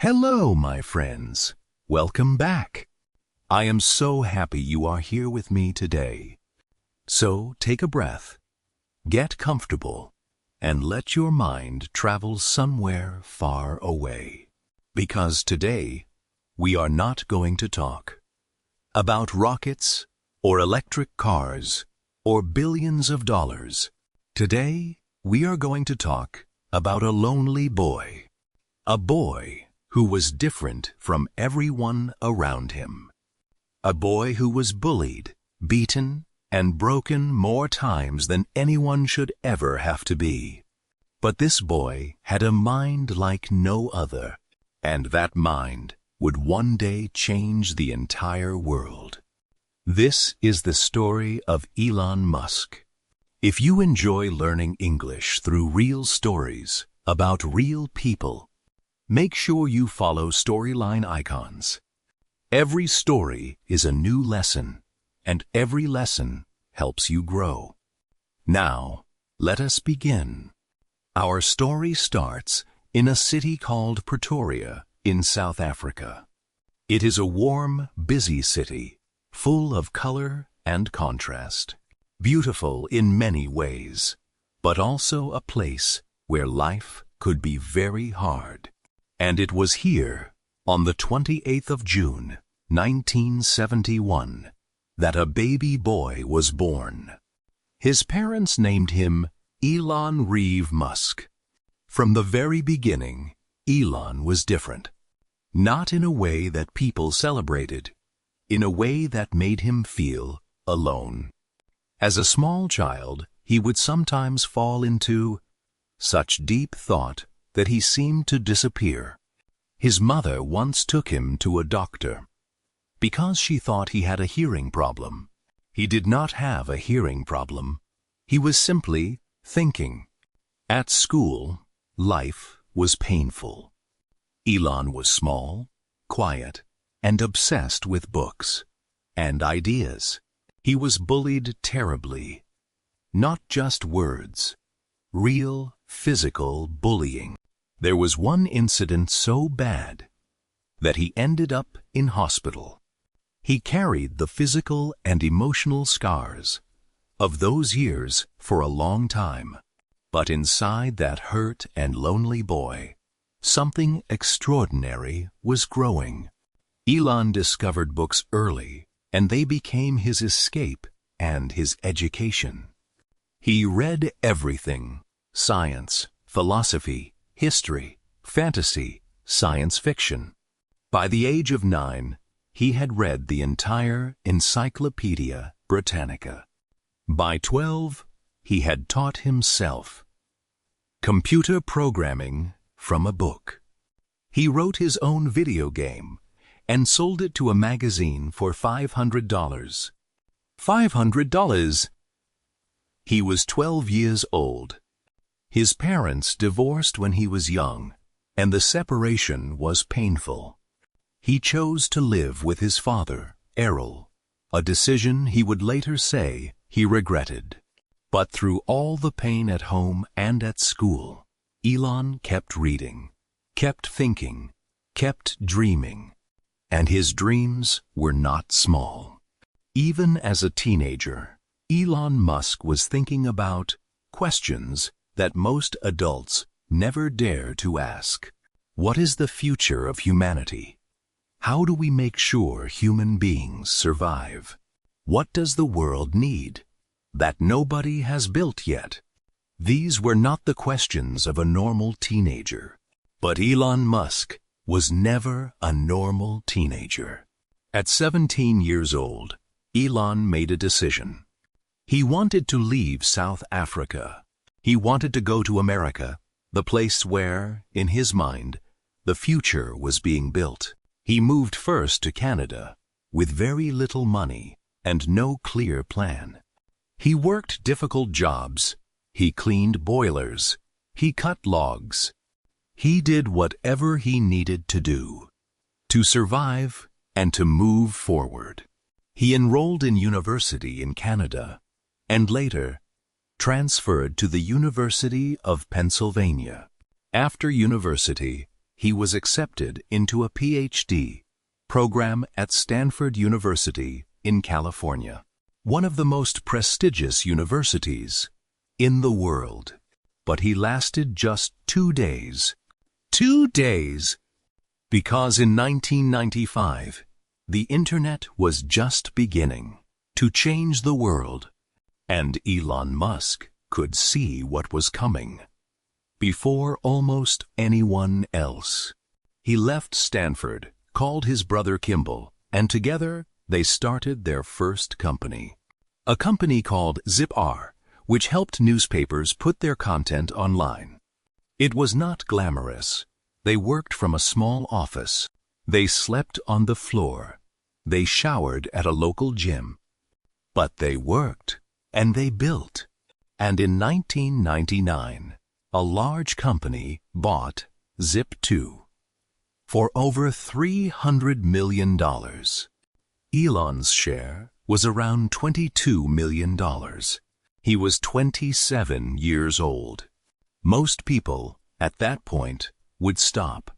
Hello, my friends. Welcome back. I am so happy you are here with me today. So take a breath, get comfortable, and let your mind travel somewhere far away. Because today, we are not going to talk about rockets or electric cars or billions of dollars. Today, we are going to talk about a lonely boy. A boy who was different from everyone around him. A boy who was bullied, beaten, and broken more times than anyone should ever have to be. But this boy had a mind like no other, and that mind would one day change the entire world. This is the story of Elon Musk. If you enjoy learning English through real stories about real people, make sure you follow storyline icons. Every story is a new lesson, and every lesson helps you grow. Now, let us begin. Our story starts in a city called Pretoria in South Africa. It is a warm, busy city, full of color and contrast. Beautiful in many ways, but also a place where life could be very hard. And it was here, on the 28th of June, 1971, that a baby boy was born. His parents named him Elon Musk. From the very beginning, Elon was different. Not in a way that people celebrated, in a way that made him feel alone. As a small child, he would sometimes fall into such deep thought that he seemed to disappear. His mother once took him to a doctor because she thought he had a hearing problem. He did not have a hearing problem. He was simply thinking. At school, life was painful. Elon was small, quiet, and obsessed with books and ideas. He was bullied terribly. Not just words, real physical bullying. There was one incident so bad that he ended up in hospital. He carried the physical and emotional scars of those years for a long time. But inside that hurt and lonely boy, something extraordinary was growing. Elon discovered books early, and they became his escape and his education. He read everything: science, philosophy, history, fantasy, science fiction. By the age of 9, he had read the entire Encyclopedia Britannica. By 12, he had taught himself computer programming from a book. He wrote his own video game and sold it to a magazine for $500. $500! He was 12 years old. His parents divorced when he was young, and the separation was painful. He chose to live with his father, Errol, a decision he would later say he regretted. But through all the pain at home and at school, Elon kept reading, kept thinking, kept dreaming. And his dreams were not small. Even as a teenager, Elon Musk was thinking about questions that most adults never dare to ask. What is the future of humanity? How do we make sure human beings survive? What does the world need that nobody has built yet? These were not the questions of a normal teenager. But Elon Musk was never a normal teenager. At 17 years old, Elon made a decision. He wanted to leave South Africa. He wanted to go to America, the place where, in his mind, the future was being built. He moved first to Canada, with very little money and no clear plan. He worked difficult jobs. He cleaned boilers. He cut logs. He did whatever he needed to do to survive and to move forward. He enrolled in university in Canada and later transferred to the University of Pennsylvania. After university, he was accepted into a PhD program at Stanford University in California, one of the most prestigious universities in the world. But he lasted just 2 days. 2 days! Because in 1995, the internet was just beginning to change the world, and Elon Musk could see what was coming before almost anyone else. He left Stanford, called his brother Kimball, and together they started their first company. A company called Zip-R, which helped newspapers put their content online. It was not glamorous. They worked from a small office. They slept on the floor. They showered at a local gym. But they worked, and they built. And in 1999, a large company bought Zip2 for over $300 million. Elon's share was around $22 million. He was 27 years old. Most people, at that point, would stop,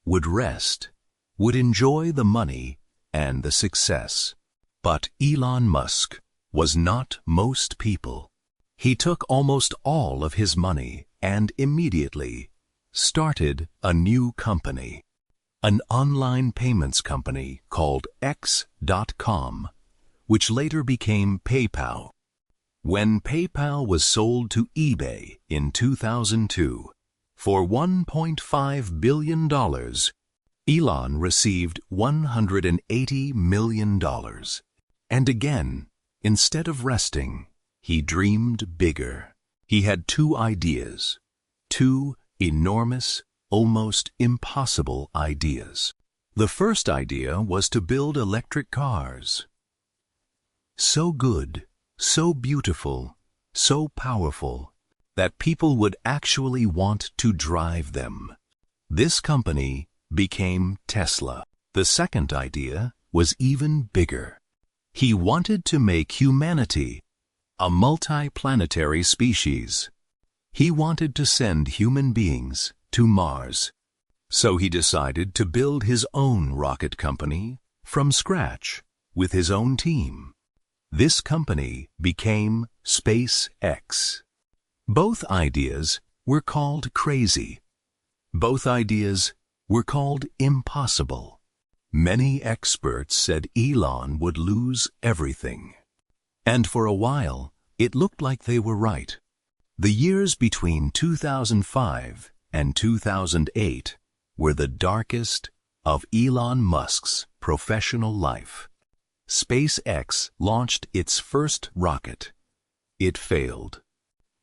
would rest, would enjoy the money and the success. But Elon Musk was not most people. He took almost all of his money and immediately started a new company, an online payments company called X.com, which later became PayPal. When PayPal was sold to eBay in 2002 for $1.5 billion, Elon received $180 million. And again, instead of resting, he dreamed bigger. He had 2 ideas, 2 enormous, almost impossible ideas. The first idea was to build electric cars. So good, so beautiful, so powerful, that people would actually want to drive them. This company became Tesla. The second idea was even bigger. He wanted to make humanity a multi-planetary species. He wanted to send human beings to Mars. So he decided to build his own rocket company from scratch with his own team. This company became SpaceX. Both ideas were called crazy. Both ideas were called impossible. Many experts said Elon would lose everything. And for a while, it looked like they were right. The years between 2005 and 2008 were the darkest of Elon Musk's professional life. SpaceX launched its first rocket. It failed.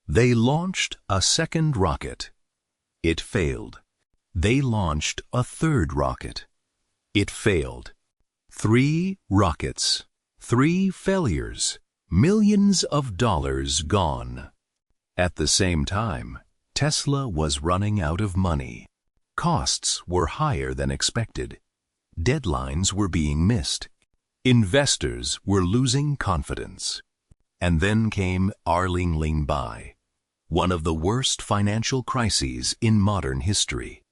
They launched a second rocket. It failed. They launched a third rocket. It failed. 3 rockets, 3 failures, millions of dollars gone. At the same time, Tesla was running out of money. Costs were higher than expected. Deadlines were being missed. Investors were losing confidence. And then came Arling Bai, one of the worst financial crises in modern history.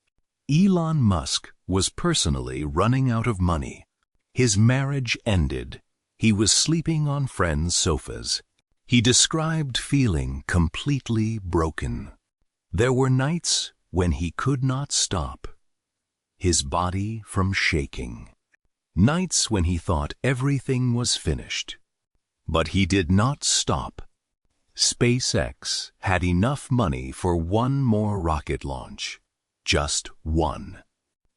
Elon Musk was personally running out of money. His marriage ended. He was sleeping on friends' sofas. He described feeling completely broken. There were nights when he could not stop his body from shaking. Nights when he thought everything was finished. But he did not stop. SpaceX had enough money for one more rocket launch. Just one.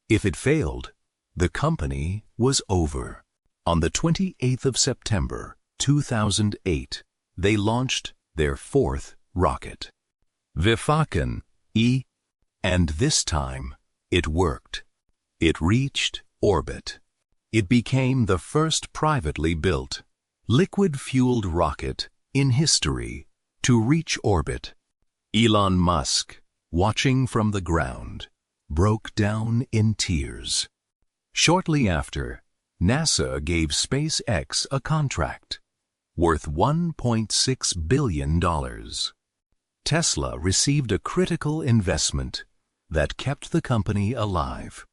If it failed, the company was over. On the 28th of September, 2008, they launched their 4th rocket, the Falcon E, and this time it worked. It reached orbit. It became the first privately built, liquid-fueled rocket in history to reach orbit. Elon Musk, watching from the ground, broke down in tears. Shortly after, NASA gave SpaceX a contract worth $1.6 billion. Tesla received a critical investment that kept the company alive.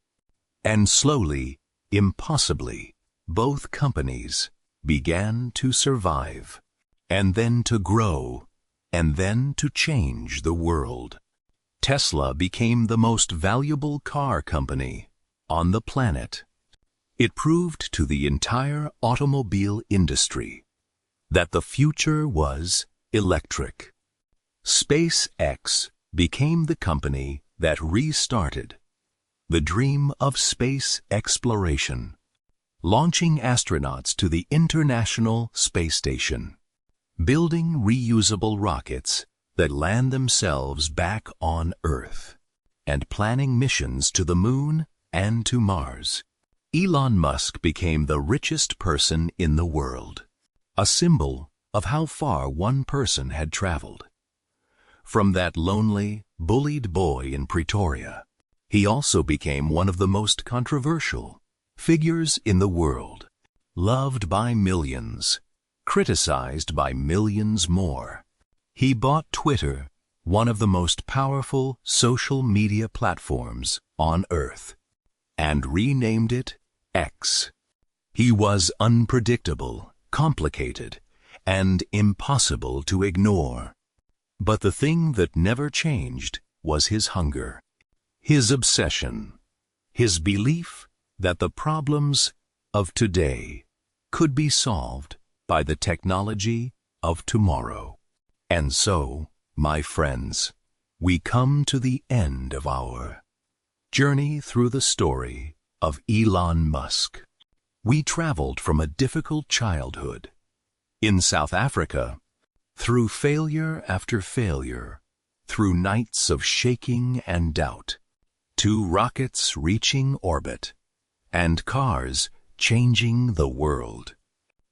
And slowly, impossibly, both companies began to survive, and then to grow, and then to change the world. Tesla became the most valuable car company on the planet. It proved to the entire automobile industry that the future was electric. SpaceX became the company that restarted the dream of space exploration, launching astronauts to the International Space Station, building reusable rockets that land themselves back on Earth, and planning missions to the Moon and to Mars. Elon Musk became the richest person in the world, a symbol of how far one person had traveled. From that lonely, bullied boy in Pretoria, he also became one of the most controversial figures in the world, loved by millions, criticized by millions more. He bought Twitter, one of the most powerful social media platforms on Earth, and renamed it X. He was unpredictable, complicated, and impossible to ignore. But the thing that never changed was his hunger, his obsession, his belief that the problems of today could be solved by the technology of tomorrow. And so, my friends, we come to the end of our journey through the story of Elon Musk. We traveled from a difficult childhood in South Africa, through failure after failure, through nights of shaking and doubt, to rockets reaching orbit, and cars changing the world.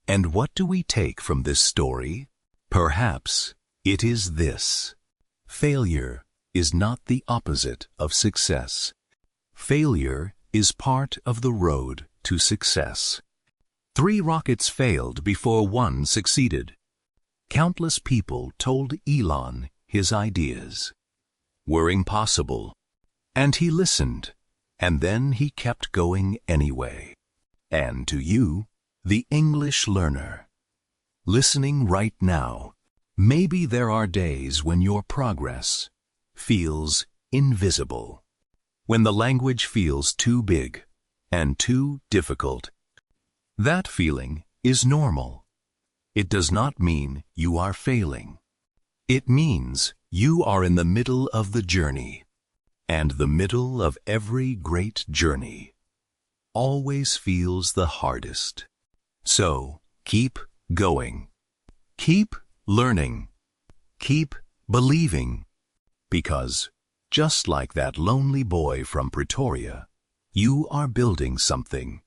And what do we take from this story? Perhaps it is this: failure is not the opposite of success. Failure is part of the road to success. 3 rockets failed before one succeeded. Countless people told Elon his ideas were impossible, and he listened, and then he kept going anyway. And to you, the English learner, listening right now, maybe there are days when your progress feels invisible, when the language feels too big and too difficult. That feeling is normal. It does not mean you are failing. It means you are in the middle of the journey, and the middle of every great journey always feels the hardest. So keep going. Keep learning. Keep believing. Because just like that lonely boy from Pretoria, you are building something.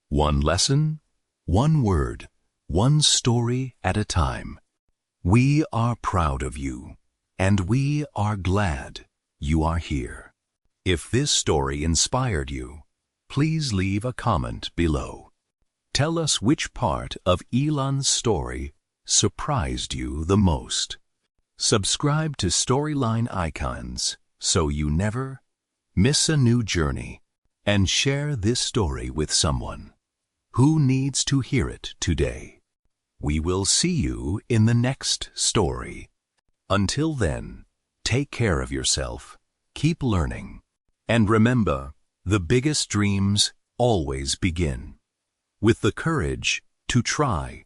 One lesson, one word, one story at a time. We are proud of you, and we are glad you are here. If this story inspired you, please leave a comment below. Tell us which part of Elon's story surprised you the most. Subscribe to Storyline Icons so you never miss a new journey, and share this story with someone who needs to hear it today. We will see you in the next story. Until then, take care of yourself, keep learning, and remember, the biggest dreams always begin with the courage to try